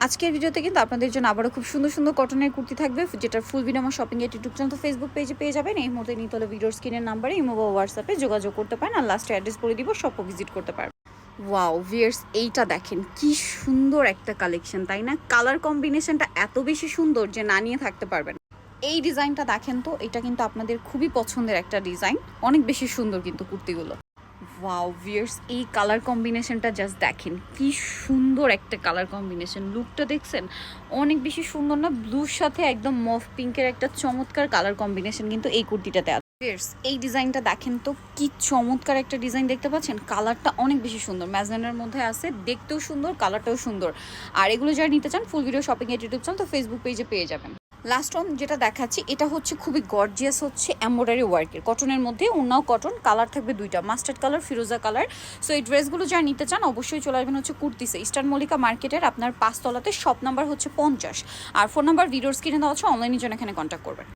আজকের ভিডিওতে কিন্তু আপনাদের জন্য আবারও খুব সুন্দর সুন্দর কটনের কুর্তি থাকবে, যেটার ফুল ভিডিও আমার শপিং এর ইউটিউব চ্যানেল তো ফেসবুক পেজে পেয়ে যাবেন। এই মুহূর্তে নিতে হলে ভিডিওর স্ক্রিনের নাম্বারে ইমো বা হোয়াটসঅ্যাপে যোগাযোগ করতে পারেন, আর লাস্টে অ্যাড্রেস বলে দিব, শপও ভিজিট করতে পারেন। ওয়াও ভিয়ার্স, এইটা দেখেন কি সুন্দর একটা কালেকশন, তাই না? কালার কম্বিনেশনটা এত বেশি সুন্দর যে না নিয়ে থাকতে পারবেন। এই ডিজাইনটা দেখেন তো, এটা কিন্তু আপনাদের খুবই পছন্দের একটা ডিজাইন, অনেক বেশি সুন্দর কিন্তু কুর্তিগুলো। ওয়াও ভিয়ার্স, এই কালার কম্বিনেশনটা জাস্ট দেখেন কি সুন্দর একটা কালার কম্বিনেশন। লুকটা দেখছেন অনেক বেশি সুন্দর না? ব্লুর সাথে একদম মফ পিঙ্কের একটা চমৎকার কালার কম্বিনেশন কিন্তু এই কুর্তিটাতে আছে। ভিয়ার্স, এই ডিজাইনটা দেখেন তো কি চমৎকার একটা ডিজাইন, দেখতে পাচ্ছেন? কালারটা অনেক বেশি সুন্দর, ম্যাজেন্ডার মধ্যে আছে, দেখতেও সুন্দর, কালারটাও সুন্দর। আর এগুলো যারা নিতে চান ফুল ভিডিও শপিং এর ইউটিউব চ্যানেল তো ফেসবুক পেজে পেয়ে যাবেন। লাস্ট অন যেটা দেখাচ্ছি, এটা হচ্ছে খুবই গর্জিয়াস, হচ্ছে এমব্রয়ডারি ওয়ার্কের, কটনের মধ্যে, ওনাও কটন, কালার থাকবে দুইটা, মাস্টার্ড কালার, ফিরোজা কালার। সো এই ড্রেসগুলো যারা নিতে চান অবশ্যই চলে আসবেন হচ্ছে কুর্তিসে, ইস্টার্ন মল্লিকা মার্কেটের আপনার 5 তলাতে, শপ নাম্বার হচ্ছে 50, আর ফোন নাম্বার ভিডিওর স্ক্রিনে দেওয়া হচ্ছে, অনলাইনের জন্য এখানে কন্ট্যাক্ট করবেন।